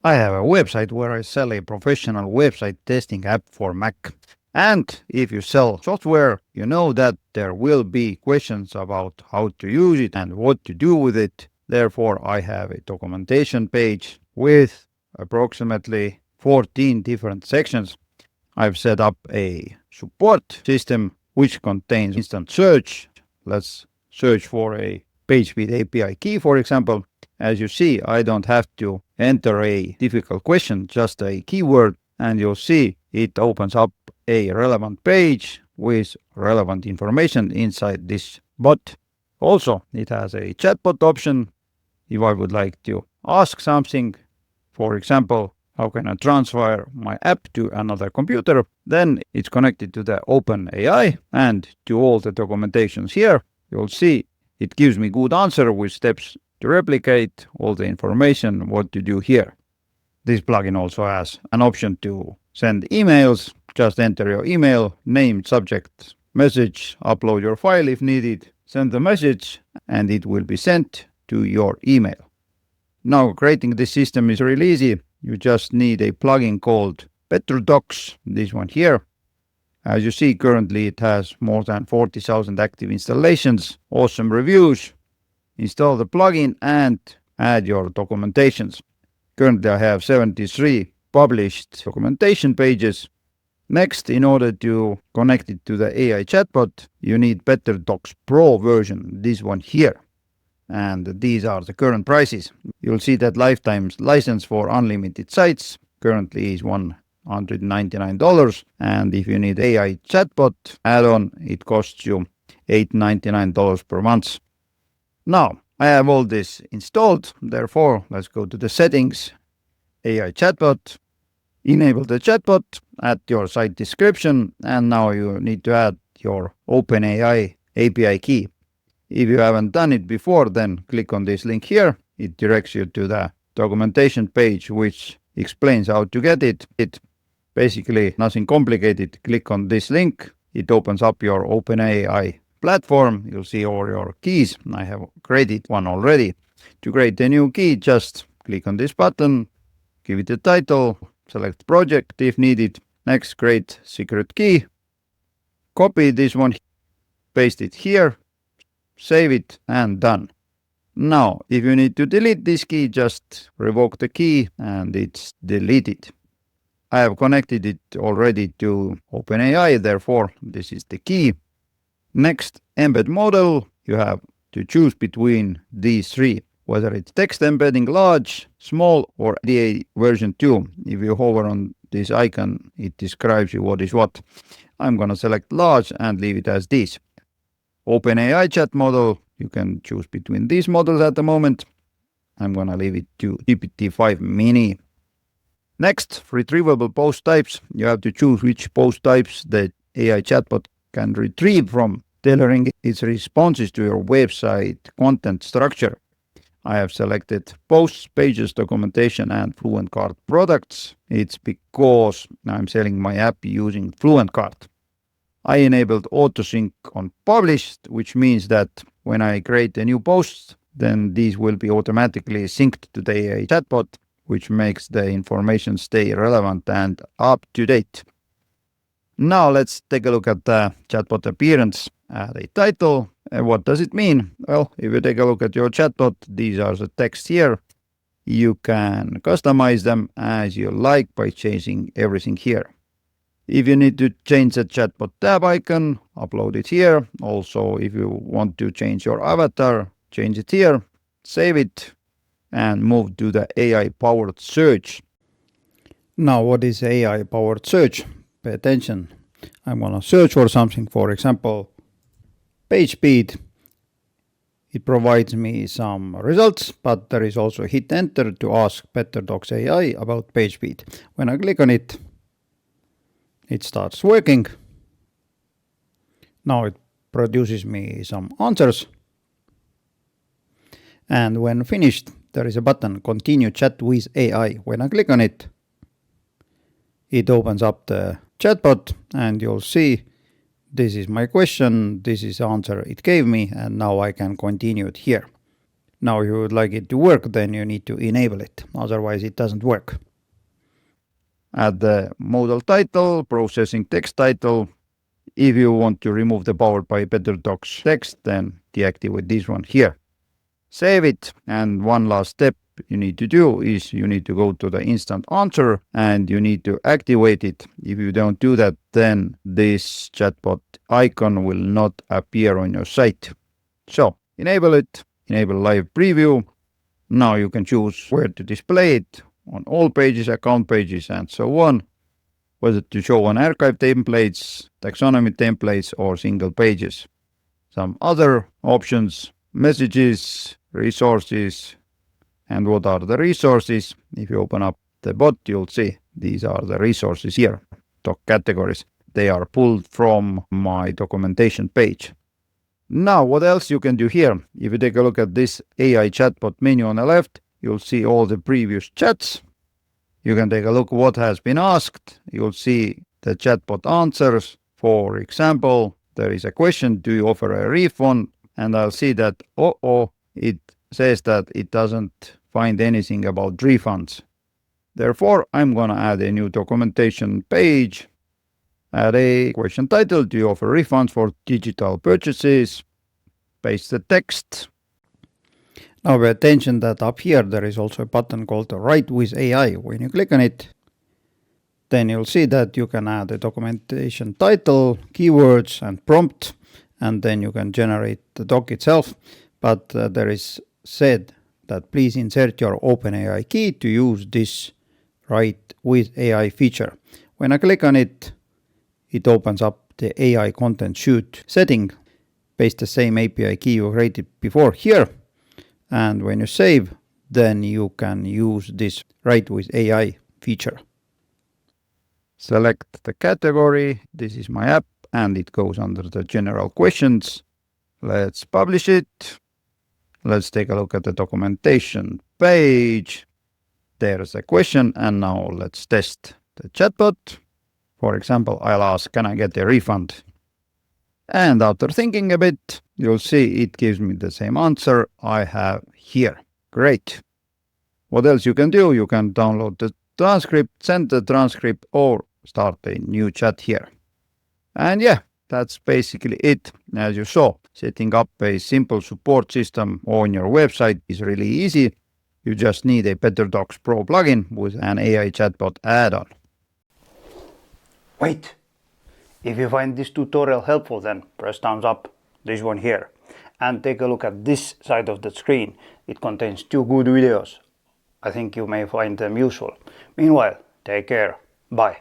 I have a website where I sell a professional website testing app for Mac. And if you sell software, you know that there will be questions about how to use it and what to do with it. Therefore, I have a documentation page with approximately 14 different sections. I've set up a support system which contains instant search. Let's search for a PageSpeed API key, for example. As you see, I don't have to enter a difficult question, just a keyword, and you'll see it opens up a relevant page with relevant information inside this bot. Also, it has a chatbot option. If I would like to ask something, for example, how can I transfer my app to another computer? Then it's connected to the OpenAI and to all the documentations here. You'll see it gives me good answer with steps to replicate all the information, what to do here. This plugin also has an option to send emails. Just enter your email, name, subject, message, upload your file if needed, send the message, and it will be sent to your email. Now, creating this system is really easy. You just need a plugin called BetterDocs, this one here. As you see, currently it has more than 40,000 active installations, awesome reviews. Install the plugin and add your documentations. Currently I have 73 published documentation pages. Next, in order to connect it to the AI chatbot, you need BetterDocs Pro version, this one here. And these are the current prices. You'll see that lifetime license for unlimited sites currently is $199. And if you need AI chatbot add-on, it costs you $899 per month. Now, I have all this installed. Therefore, let's go to the settings, AI chatbot, enable the chatbot at your site description. And now you need to add your OpenAI API key. If you haven't done it before, then click on this link here. It directs you to the documentation page, which explains how to get it. It's basically nothing complicated. Click on this link. It opens up your OpenAI platform. You'll see all your keys. I have created one already. To create a new key, just click on this button, give it a title, select project if needed. Next, create secret key. Copy this one, paste it here. Save it and done. Now, if you need to delete this key, just revoke the key and it's deleted. I have connected it already to OpenAI, therefore this is the key. Next, embed model. You have to choose between these three, whether it's text embedding large, small, or ADA version 2. If you hover on this icon, it describes you what is what. I'm going to select large and leave it as this. OpenAI chat model, you can choose between these models at the moment. I'm going to leave it to GPT-5 mini. Next, retrievable post types. You have to choose which post types the AI chatbot can retrieve from, tailoring its responses to your website content structure. I have selected posts, pages, documentation, and Fluent Card products. It's because I'm selling my app using Fluent Card. I enabled autosync on published, which means that when I create a new post, then these will be automatically synced to the AI chatbot, which makes the information stay relevant and up to date. Now let's take a look at the chatbot appearance. Add a title. What does it mean? Well, if you take a look at your chatbot, these are the text here. You can customize them as you like by changing everything here. If you need to change the chatbot tab icon, upload it here. Also, if you want to change your avatar, change it here, save it, and move to the AI-powered search. Now, what is AI-powered search? Pay attention. I'm going to search for something, for example, PageSpeed. It provides me some results, but there is also hit enter to ask BetterDocs AI about PageSpeed. When I click on it, it starts working. Now it produces me some answers. And when finished, there is a button, Continue Chat with AI. When I click on it, it opens up the chatbot and you'll see this is my question, this is the answer it gave me, and now I can continue it here. Now, if you would like it to work, then you need to enable it. Otherwise, it doesn't work. Add the modal title, processing text title. If you want to remove the Powered by BetterDocs text, then deactivate this one here. Save it. And one last step you need to do is you need to go to the instant answer and you need to activate it. If you don't do that, then this chatbot icon will not appear on your site. So enable it, enable live preview. Now you can choose where to display it on all pages, account pages, and so on. Whether to show on archive templates, taxonomy templates, or single pages. Some other options, messages, resources. And what are the resources? If you open up the bot, you'll see these are the resources here, doc categories. They are pulled from my documentation page. Now, what else you can do here? If you take a look at this AI chatbot menu on the left, you'll see all the previous chats. You can take a look what has been asked. You'll see the chatbot answers. For example, there is a question, do you offer a refund? And I'll see that, it says that it doesn't find anything about refunds. Therefore, I'm going to add a new documentation page. Add a question title, do you offer refunds for digital purchases? Paste the text. Now pay attention that up here there is also a button called Write with AI. When you click on it, then you'll see that you can add a documentation title, keywords, and prompt, and then you can generate the doc itself. But there is said that please insert your OpenAI key to use this Write with AI feature. When I click on it, it opens up the AI content chute setting. Paste the same API key you created before here. And when you save, then you can use this Write with AI feature. Select the category. This is my app and it goes under the general questions. Let's publish it. Let's take a look at the documentation page. There's a question and now let's test the chatbot. For example, I'll ask, can I get a refund? And after thinking a bit, you'll see it gives me the same answer I have here. Great. What else you can do? You can download the transcript, send the transcript, or start a new chat here. And yeah, that's basically it. As you saw, setting up a simple support system on your website is really easy. You just need a BetterDocs Pro plugin with an AI chatbot add-on. Wait! If you find this tutorial helpful, then press thumbs up, this one here. And take a look at this side of the screen. It contains 2 good videos. I think you may find them useful. Meanwhile, take care. Bye.